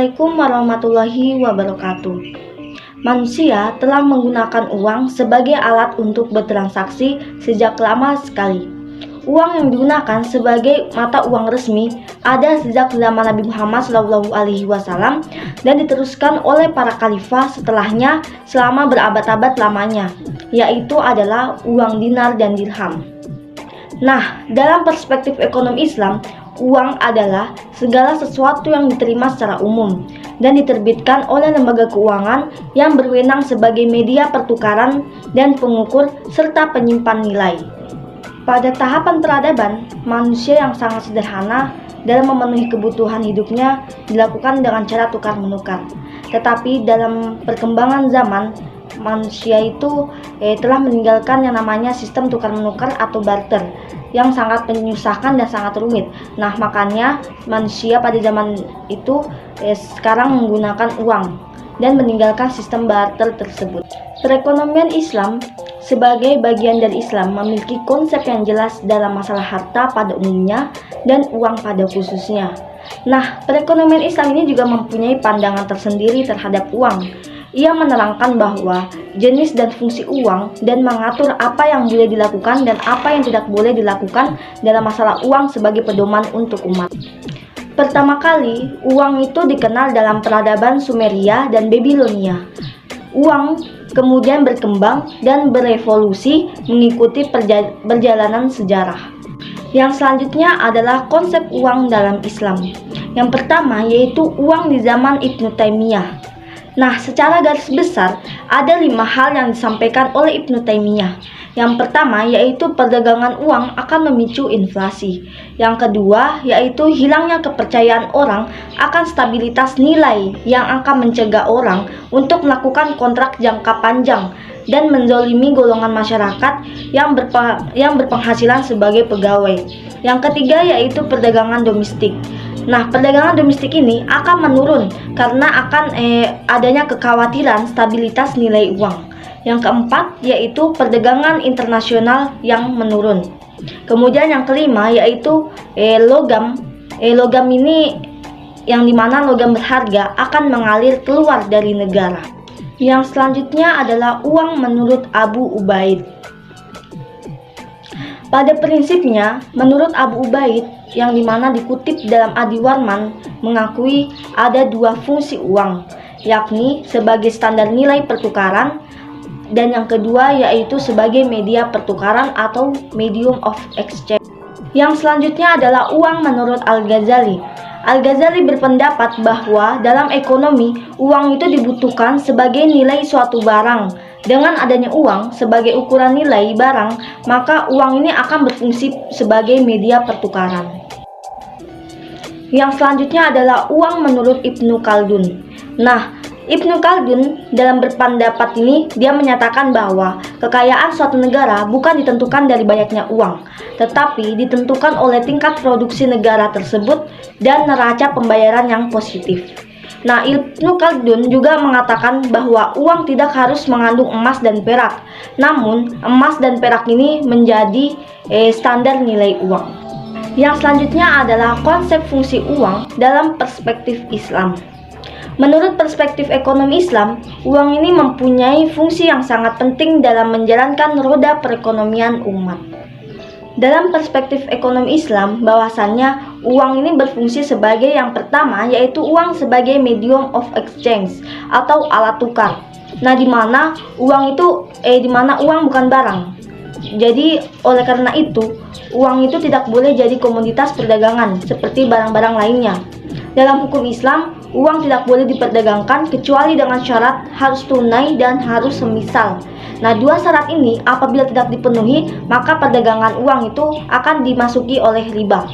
Assalamualaikum warahmatullahi wabarakatuh. Manusia telah menggunakan uang sebagai alat untuk bertransaksi sejak lama sekali. Uang yang digunakan sebagai mata uang resmi ada sejak zaman Nabi Muhammad SAW dan diteruskan oleh para khalifah setelahnya selama berabad-abad lamanya, yaitu adalah uang dinar dan dirham. Nah, dalam perspektif ekonomi Islam, uang adalah segala sesuatu yang diterima secara umum dan diterbitkan oleh lembaga keuangan yang berwenang sebagai media pertukaran dan pengukur serta penyimpan nilai. Pada tahapan peradaban, manusia yang sangat sederhana dalam memenuhi kebutuhan hidupnya dilakukan dengan cara tukar-menukar. Tetapi dalam perkembangan zaman, manusia itu telah meninggalkan yang namanya sistem tukar-menukar atau barter yang sangat menyusahkan dan sangat rumit. Nah, makanya manusia pada zaman itu sekarang menggunakan uang dan meninggalkan sistem barter tersebut. Perekonomian Islam sebagai bagian dari Islam memiliki konsep yang jelas dalam masalah harta pada umumnya dan uang pada khususnya. Nah, perekonomian Islam ini juga mempunyai pandangan tersendiri terhadap uang. Ia menerangkan bahwa jenis dan fungsi uang dan mengatur apa yang boleh dilakukan dan apa yang tidak boleh dilakukan dalam masalah uang sebagai pedoman untuk umat. Pertama kali, uang itu dikenal dalam peradaban Sumeria dan Babilonia. Uang kemudian berkembang dan berevolusi mengikuti perjalanan sejarah. Yang selanjutnya adalah konsep uang dalam Islam. Yang pertama yaitu uang di zaman Ibnu Taimiyah. Nah, secara garis besar, ada 5 hal yang disampaikan oleh Ibnu Taimiyah. Yang pertama yaitu perdagangan uang akan memicu inflasi. Yang kedua yaitu hilangnya kepercayaan orang akan stabilitas nilai yang akan mencegah orang untuk melakukan kontrak jangka panjang dan menzolimi golongan masyarakat yang berpenghasilan sebagai pegawai. Yang ketiga yaitu perdagangan domestik. Nah, perdagangan domestik ini akan menurun karena akan adanya kekhawatiran stabilitas nilai uang. Yang keempat yaitu perdagangan internasional yang menurun. Kemudian yang kelima yaitu logam. Logam ini yang dimana logam berharga akan mengalir keluar dari negara. Yang selanjutnya adalah uang menurut Abu Ubaid. Pada prinsipnya, menurut Abu Ubaid yang dimana dikutip dalam Adi Warman mengakui ada 2 fungsi uang, yakni sebagai standar nilai pertukaran dan yang kedua yaitu sebagai media pertukaran atau medium of exchange. Yang selanjutnya adalah uang menurut Al-Ghazali. Al-Ghazali berpendapat bahwa dalam ekonomi, uang itu dibutuhkan sebagai nilai suatu barang. Dengan adanya uang sebagai ukuran nilai barang, maka uang ini akan berfungsi sebagai media pertukaran. Yang selanjutnya adalah uang menurut Ibnu Khaldun. Nah, Ibnu Khaldun dalam berpendapat ini dia menyatakan bahwa kekayaan suatu negara bukan ditentukan dari banyaknya uang, tetapi ditentukan oleh tingkat produksi negara tersebut dan neraca pembayaran yang positif. Nah, Ibnu Khaldun juga mengatakan bahwa uang tidak harus mengandung emas dan perak, namun emas dan perak ini menjadi standar nilai uang. Yang selanjutnya adalah konsep fungsi uang dalam perspektif Islam. Menurut perspektif ekonomi Islam, uang ini mempunyai fungsi yang sangat penting dalam menjalankan roda perekonomian umat. Dalam perspektif ekonomi Islam, bahwasannya uang ini berfungsi sebagai yang pertama yaitu uang sebagai medium of exchange atau alat tukar. Nah, di mana uang bukan barang. Jadi oleh karena itu, uang itu tidak boleh jadi komoditas perdagangan seperti barang-barang lainnya. Dalam hukum Islam, uang tidak boleh diperdagangkan kecuali dengan syarat harus tunai dan harus semisal. Nah, 2 syarat ini apabila tidak dipenuhi, maka perdagangan uang itu akan dimasuki oleh riba.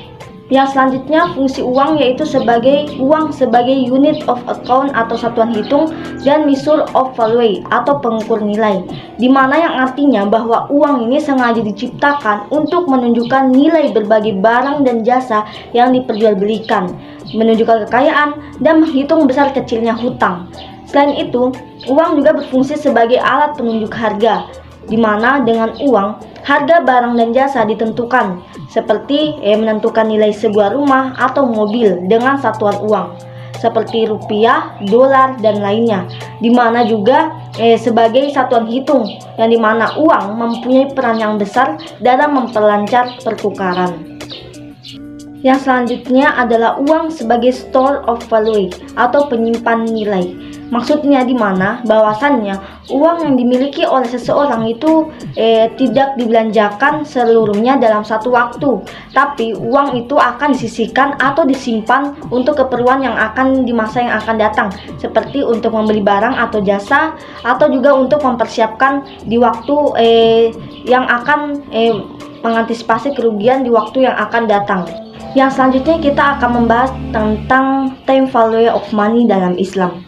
Yang selanjutnya fungsi uang yaitu sebagai uang sebagai unit of account atau satuan hitung dan measure of value atau pengukur nilai, di mana yang artinya bahwa uang ini sengaja diciptakan untuk menunjukkan nilai berbagai barang dan jasa yang diperjualbelikan, menunjukkan kekayaan dan menghitung besar kecilnya hutang. Selain itu, uang juga berfungsi sebagai alat penunjuk harga, di mana dengan uang harga barang dan jasa ditentukan, seperti menentukan nilai sebuah rumah atau mobil dengan satuan uang. seperti rupiah, dolar, dan lainnya, di mana juga sebagai satuan hitung yang dimana uang mempunyai peran yang besar dalam memperlancar pertukaran. Yang selanjutnya adalah uang sebagai store of value atau penyimpan nilai. Maksudnya di mana bahwasannya uang yang dimiliki oleh seseorang itu tidak dibelanjakan seluruhnya dalam satu waktu, tapi uang itu akan disisihkan atau disimpan untuk keperluan yang akan di masa yang akan datang, seperti untuk membeli barang atau jasa, atau juga untuk mempersiapkan di waktu yang akan mengantisipasi kerugian di waktu yang akan datang. Yang selanjutnya kita akan membahas tentang time value of money dalam Islam.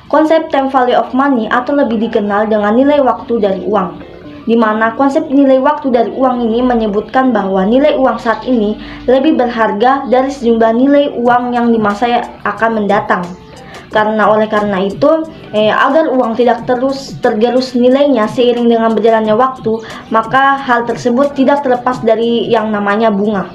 Konsep time value of money atau lebih dikenal dengan nilai waktu dari uang, di mana konsep nilai waktu dari uang ini menyebutkan bahwa nilai uang saat ini lebih berharga dari sejumlah nilai uang yang di masa yang akan mendatang. Oleh karena itu, agar uang tidak terus tergerus nilainya seiring dengan berjalannya waktu, maka hal tersebut tidak terlepas dari yang namanya bunga.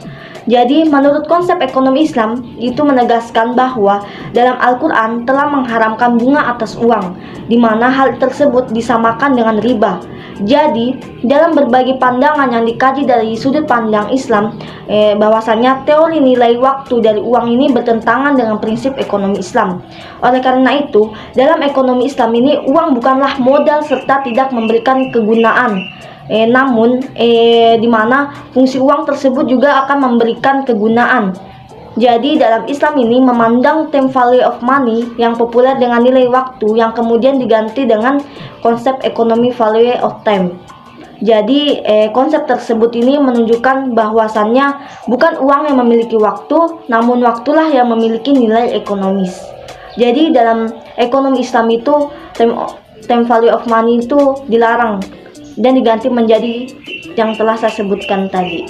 Jadi, menurut konsep ekonomi Islam, itu menegaskan bahwa dalam Al-Quran telah mengharamkan bunga atas uang, di mana hal tersebut disamakan dengan riba. Jadi, dalam berbagai pandangan yang dikaji dari sudut pandang Islam, bahwasanya teori nilai waktu dari uang ini bertentangan dengan prinsip ekonomi Islam. Oleh karena itu, dalam ekonomi Islam ini, uang bukanlah modal serta tidak memberikan kegunaan. Namun di mana fungsi uang tersebut juga akan memberikan kegunaan. Jadi dalam Islam ini memandang time value of money yang populer dengan nilai waktu yang kemudian diganti dengan konsep ekonomi value of time. Jadi konsep tersebut ini menunjukkan bahwasannya bukan uang yang memiliki waktu, namun waktulah yang memiliki nilai ekonomis. Jadi dalam ekonomi Islam itu time value of money itu dilarang dan diganti menjadi yang telah saya sebutkan tadi.